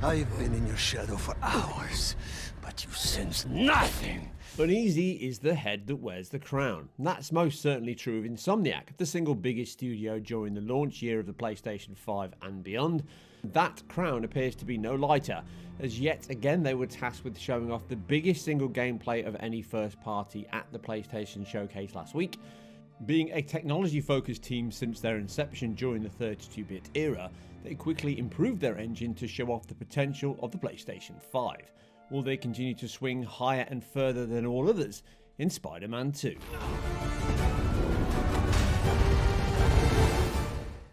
I've been in your shadow for hours, but you sense nothing. Uneasy is the head that wears the crown. That's most certainly true of Insomniac, the single biggest studio during the launch year of the PlayStation 5 and beyond. That crown appears to be no lighter, as yet again they were tasked with showing off the biggest single gameplay of any first party at the PlayStation Showcase last week. Being a technology-focused team since their inception during the 32-bit era, they quickly improved their engine to show off the potential of the PlayStation 5. Will they continue to swing higher and further than all others in Spider-Man 2?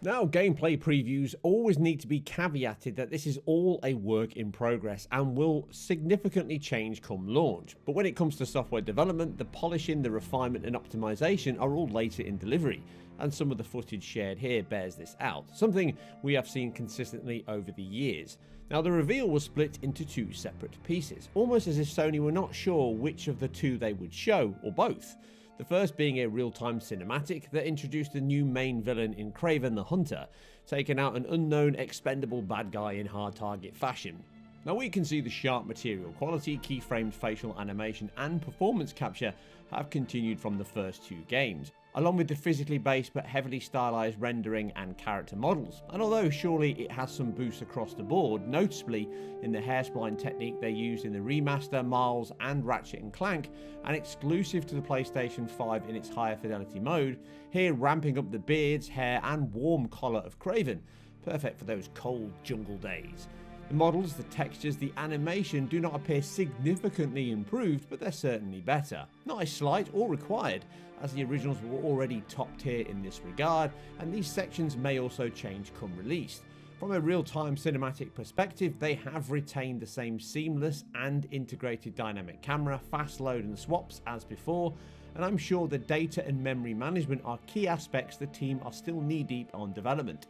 Now, gameplay previews always need to be caveated that this is all a work in progress and will significantly change come launch. But when it comes to software development, the polishing, the refinement and optimization are all later in delivery, and some of the footage shared here bears this out, something we have seen consistently over the years. Now, the reveal was split into two separate pieces, almost as if Sony were not sure which of the two they would show, or both. The first being a real-time cinematic that introduced the new main villain in Kraven the Hunter, taking out an unknown expendable bad guy in hard target fashion. Now, we can see the sharp material quality, keyframed facial animation and performance capture have continued from the first two games, along with the physically based but heavily stylized rendering and character models. And although surely it has some boosts across the board, noticeably in the hairspline technique they used in the remaster, Miles and Ratchet & Clank, and exclusive to the PlayStation 5 in its higher fidelity mode, here ramping up the beards, hair and warm collar of Kraven, perfect for those cold jungle days. The models, the textures, the animation do not appear significantly improved, but they're certainly better. Not a slight or required, as the originals were already top tier in this regard, and these sections may also change come release. From a real-time cinematic perspective, they have retained the same seamless and integrated dynamic camera, fast load and swaps as before, and I'm sure the data and memory management are key aspects the team are still knee-deep on development.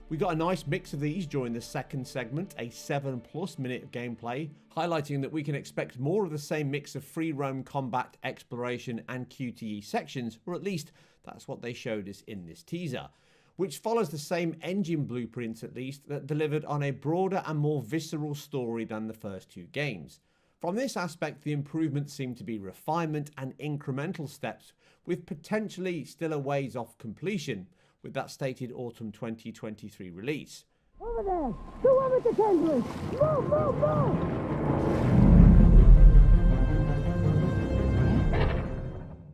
We got a nice mix of these during the second segment, a 7+ minute of gameplay, highlighting that we can expect more of the same mix of free roam combat, exploration and QTE sections, or at least that's what they showed us in this teaser, which follows the same engine blueprints at least that delivered on a broader and more visceral story than the first two games. From this aspect, the improvements seem to be refinement and incremental steps, with potentially still a ways off completion, with that stated autumn 2023 release. Over there! Whoever's the Kendrick! Move, move, move!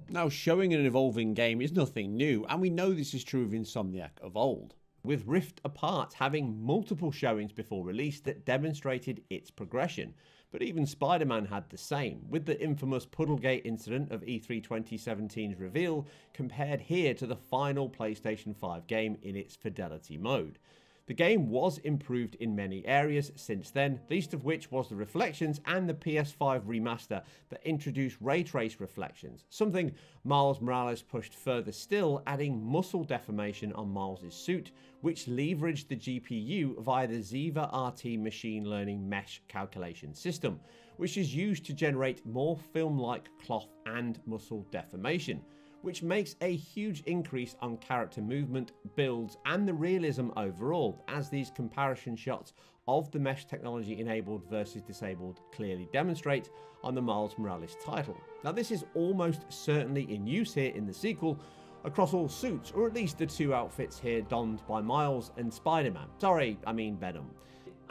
Now, showing an evolving game is nothing new, and we know this is true of Insomniac of old, with Rift Apart having multiple showings before release that demonstrated its progression. But even Spider-Man had the same, with the infamous Puddlegate incident of E3 2017's reveal compared here to the final PlayStation 5 game in its fidelity mode. The game was improved in many areas since then, least of which was the reflections and the PS5 remaster that introduced ray trace reflections, something Miles Morales pushed further still, adding muscle deformation on Miles' suit, which leveraged the GPU via the Ziva RT machine learning mesh calculation system, which is used to generate more film-like cloth and muscle deformation, which makes a huge increase on character movement, builds, and the realism overall, as these comparison shots of the mesh technology enabled versus disabled clearly demonstrate on the Miles Morales title. Now, this is almost certainly in use here in the sequel across all suits, or at least the two outfits here donned by Miles and Spider-Man. Sorry, I mean Venom.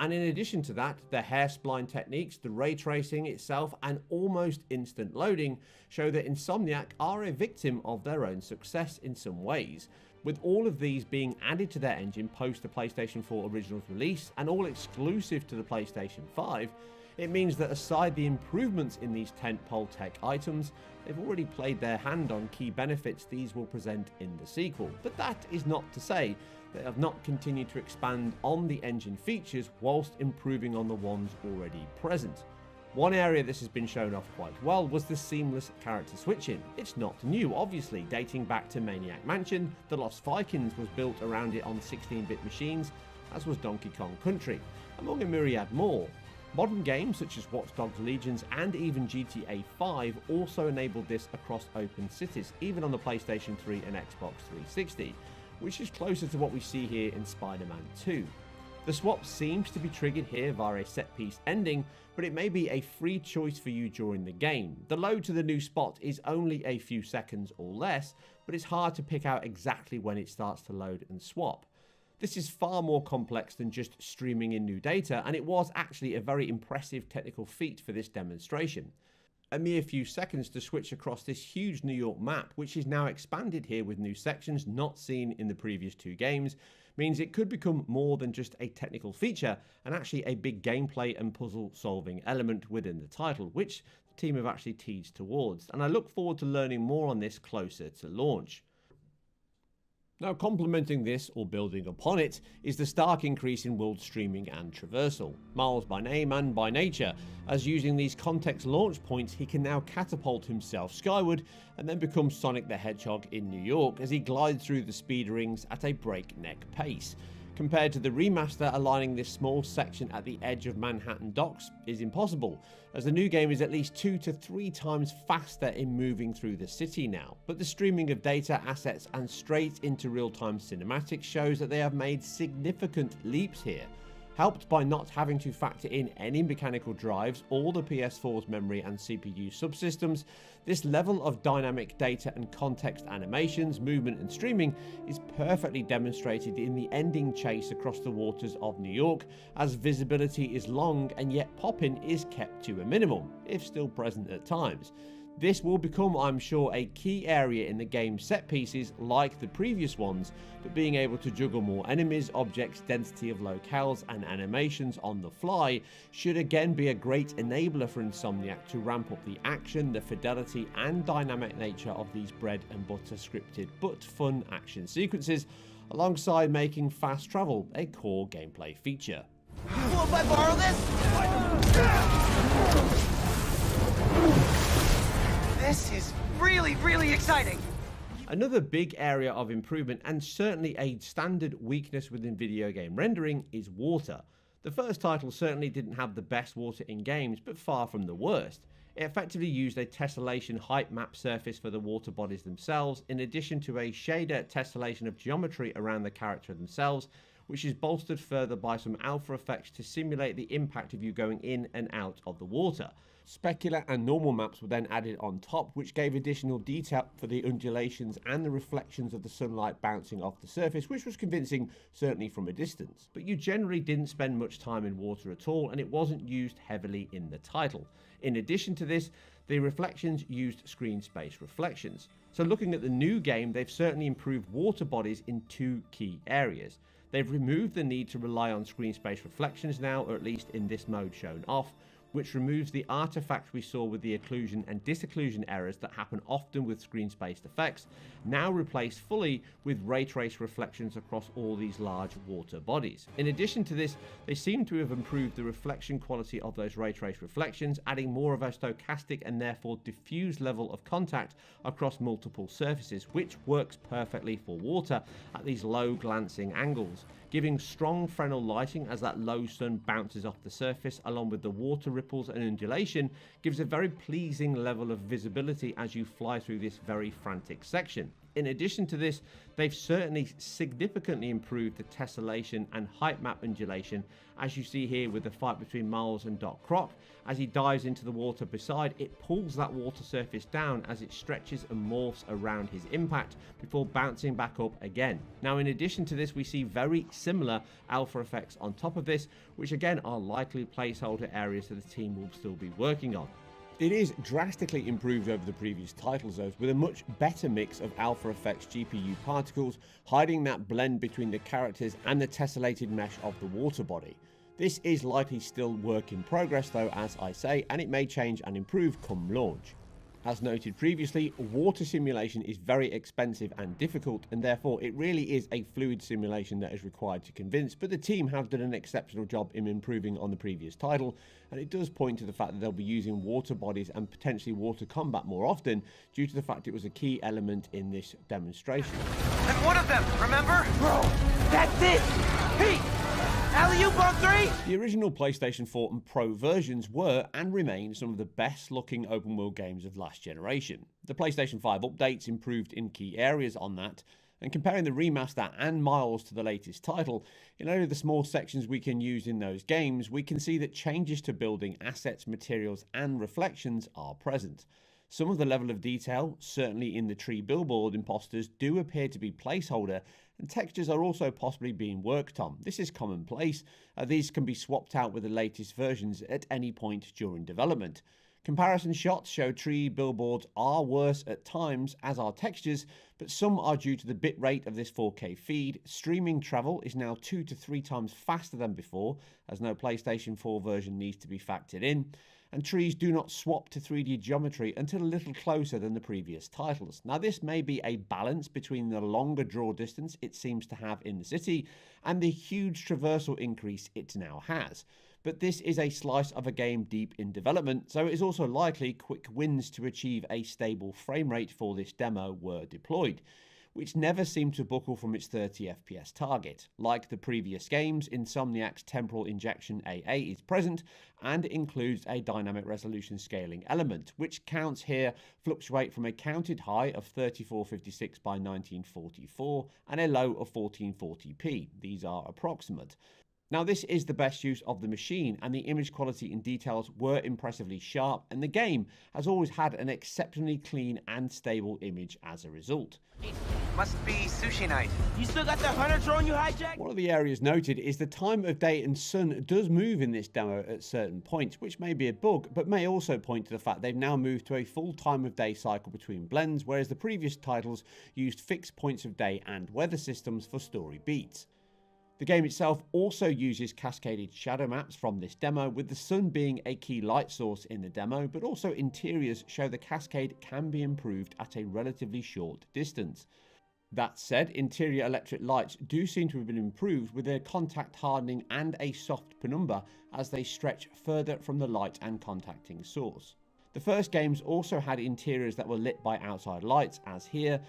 And in addition to that, the hair spline techniques, the ray tracing itself, and almost instant loading show that Insomniac are a victim of their own success in some ways. With all of these being added to their engine post the PlayStation 4 original's release, and all exclusive to the PlayStation 5, it means that aside the improvements in these tentpole tech items, they've already played their hand on key benefits these will present in the sequel. But that is not to say they have not continued to expand on the engine features whilst improving on the ones already present. One area this has been shown off quite well was the seamless character switching. It's not new, obviously, dating back to Maniac Mansion. The Lost Vikings was built around it on 16-bit machines, as was Donkey Kong Country, among a myriad more. Modern games such as Watch Dogs Legions and even GTA 5 also enabled this across open cities, even on the PlayStation 3 and Xbox 360, which is closer to what we see here in Spider-Man 2. The swap seems to be triggered here via a set piece ending, but it may be a free choice for you during the game. The load to the new spot is only a few seconds or less, but it's hard to pick out exactly when it starts to load and swap. This is far more complex than just streaming in new data, and it was actually a very impressive technical feat for this demonstration. A mere few seconds to switch across this huge New York map, which is now expanded here with new sections not seen in the previous two games, means it could become more than just a technical feature and actually a big gameplay and puzzle solving element within the title, which the team have actually teased towards, and I look forward to learning more on this closer to launch. Now, complementing this, or building upon it, is the stark increase in world streaming and traversal. Miles by name and by nature, as using these context launch points, he can now catapult himself skyward and then become Sonic the Hedgehog in New York as he glides through the speed rings at a breakneck pace. Compared to the remaster, aligning this small section at the edge of Manhattan docks is impossible, as the new game is at least 2 to 3 times faster in moving through the city now. But the streaming of data, assets and straight into real-time cinematics shows that they have made significant leaps here. Helped by not having to factor in any mechanical drives or the PS4's memory and CPU subsystems, this level of dynamic data and context animations, movement and streaming is perfectly demonstrated in the ending chase across the waters of New York, as visibility is long and yet pop-in is kept to a minimum, if still present at times. This will become, I'm sure, a key area in the game's set pieces like the previous ones, but being able to juggle more enemies, objects, density of locales and animations on the fly should again be a great enabler for Insomniac to ramp up the action, the fidelity and dynamic nature of these bread and butter scripted but fun action sequences, alongside making fast travel a core gameplay feature. Cool if I borrow this? This is really exciting! Another big area of improvement, and certainly a standard weakness within video game rendering, is water. The first title certainly didn't have the best water in games, but far from the worst. It effectively used a tessellation height map surface for the water bodies themselves, in addition to a shader tessellation of geometry around the character themselves, which is bolstered further by some alpha effects to simulate the impact of you going in and out of the water. Specular and normal maps were then added on top, which gave additional detail for the undulations and the reflections of the sunlight bouncing off the surface, which was convincing, certainly from a distance. But you generally didn't spend much time in water at all, and it wasn't used heavily in the title. In addition to this, the reflections used screen space reflections. So looking at the new game, they've certainly improved water bodies in 2 key areas. They've removed the need to rely on screen space reflections now, or at least in this mode shown off, which removes the artifact we saw with the occlusion and disocclusion errors that happen often with screen-spaced effects, now replaced fully with ray trace reflections across all these large water bodies. In addition to this, they seem to have improved the reflection quality of those ray trace reflections, adding more of a stochastic and therefore diffuse level of contact across multiple surfaces, which works perfectly for water at these low glancing angles, giving strong Fresnel lighting as that low sun bounces off the surface, along with the water ripples and undulation, gives a very pleasing level of visibility as you fly through this very frantic section. In addition to this, they've certainly significantly improved the tessellation and height map undulation, as you see here with the fight between Miles and Doc Croc. As he dives into the water beside, it pulls that water surface down as it stretches and morphs around his impact before bouncing back up again. Now, in addition to this, we see very similar alpha effects on top of this, which again are likely placeholder areas that the team will still be working on. It is drastically improved over the previous titles though, with a much better mix of alpha effects GPU particles, hiding that blend between the characters and the tessellated mesh of the water body. This is likely still work in progress though, as I say, and it may change and improve come launch. As noted previously, water simulation is very expensive and difficult, and therefore it really is a fluid simulation that is required to convince, but the team have done an exceptional job in improving on the previous title, and it does point to the fact that they'll be using water bodies and potentially water combat more often, due to the fact it was a key element in this demonstration. And one of them, remember? Bro, that's it! Pete! Alley-oop on 3! The original PlayStation 4 and Pro versions were and remain some of the best looking open world games of last generation. The PlayStation 5 updates improved in key areas on that, And comparing the remaster and Miles to the latest title, in only the small sections we can use in those games, we can see that changes to building, assets, materials and reflections are present. Some of the level of detail, certainly in the tree billboard imposters, do appear to be placeholder, and textures are also possibly being worked on. This is commonplace. These can be swapped out with the latest versions at any point during development. Comparison shots show tree billboards are worse at times, as are textures, but some are due to the bitrate of this 4K feed. Streaming travel is now 2 to 3 times faster than before, as no PlayStation 4 version needs to be factored in. And trees do not swap to 3D geometry until a little closer than the previous titles. Now this may be a balance between the longer draw distance it seems to have in the city and the huge traversal increase it now has. But this is a slice of a game deep in development, so it is also likely quick wins to achieve a stable frame rate for this demo were deployed, which never seemed to buckle from its 30 FPS target. Like the previous games, Insomniac's temporal injection AA is present and includes a dynamic resolution scaling element, which counts here fluctuate from a counted high of 3456 by 1944 and a low of 1440p. These are approximate. Now this is the best use of the machine, and the image quality and details were impressively sharp, and the game has always had an exceptionally clean and stable image as a result. Must be sushi night. You still got that hunter drone you hijacked? One of the areas noted is the time of day and sun does move in this demo at certain points, which may be a bug, but may also point to the fact they've now moved to a full time of day cycle between blends, whereas the previous titles used fixed points of day and weather systems for story beats. The game itself also uses cascaded shadow maps from this demo, with the sun being a key light source in the demo, but also interiors show the cascade can be improved at a relatively short distance. That said, interior electric lights do seem to have been improved with their contact hardening and a soft penumbra as they stretch further from the light and contacting source. The first games also had interiors that were lit by outside lights, as here,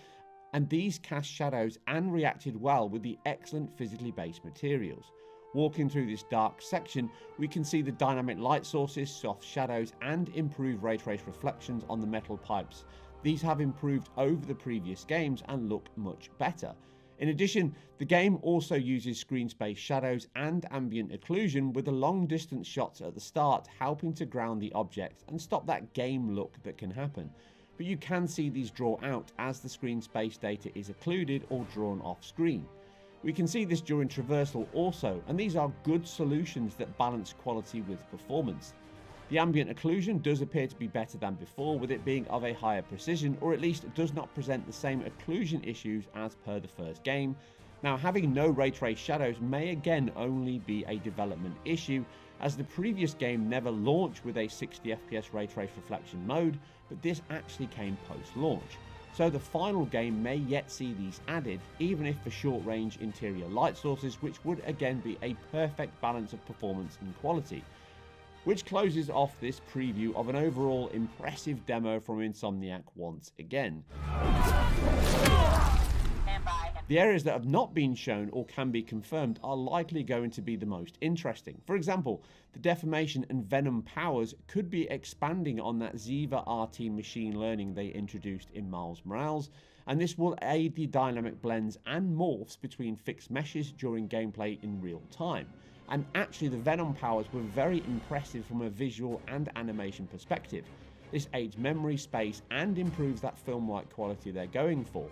and these cast shadows and reacted well with the excellent physically based materials. Walking through this dark section, we can see the dynamic light sources, soft shadows and improved ray trace reflections on the metal pipes. These have improved over the previous games and look much better. In addition, the game also uses screen space shadows and ambient occlusion, with the long distance shots at the start helping to ground the objects and stop that game look that can happen. But you can see these draw out as the screen space data is occluded or drawn off screen. We can see this during traversal also, and these are good solutions that balance quality with performance. The ambient occlusion does appear to be better than before, with it being of a higher precision, or at least does not present the same occlusion issues as per the first game. Now, having no ray trace shadows may again only be a development issue, as the previous game never launched with a 60 FPS ray trace reflection mode, but this actually came post-launch. So the final game may yet see these added, even if for short-range interior light sources, which would again be a perfect balance of performance and quality. Which closes off this preview of an overall impressive demo from Insomniac once again. The areas that have not been shown or can be confirmed are likely going to be the most interesting. For example, the deformation and venom powers could be expanding on that Ziva RT machine learning they introduced in Miles Morales, and this will aid the dynamic blends and morphs between fixed meshes during gameplay in real time. And actually the venom powers were very impressive from a visual and animation perspective. This aids memory, space and improves that film-like quality they're going for.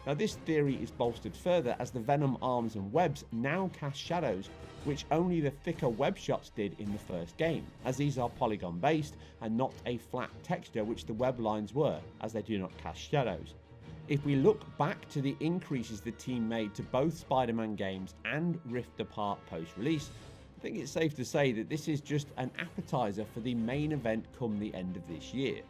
Now this theory is bolstered further as the venom arms and webs now cast shadows, which only the thicker web shots did in the first game, as these are polygon based and not a flat texture which the web lines were, as they do not cast shadows. If we look back to the increases the team made to both Spider-Man games and Rift Apart post-release, I think it's safe to say that this is just an appetizer for the main event come the end of this year.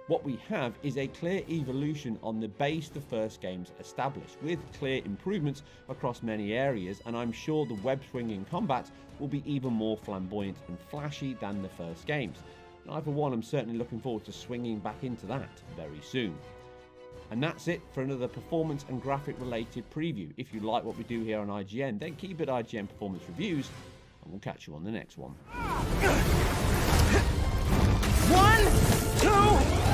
What we have is a clear evolution on the base the first games established, with clear improvements across many areas, and I'm sure the web swinging combat will be even more flamboyant and flashy than the first games. And I for one am certainly looking forward to swinging back into that very soon. And that's it for another performance and graphic related preview. If you like what we do here on IGN, then keep it IGN Performance Reviews, and we'll catch you on the next one. 1, 2,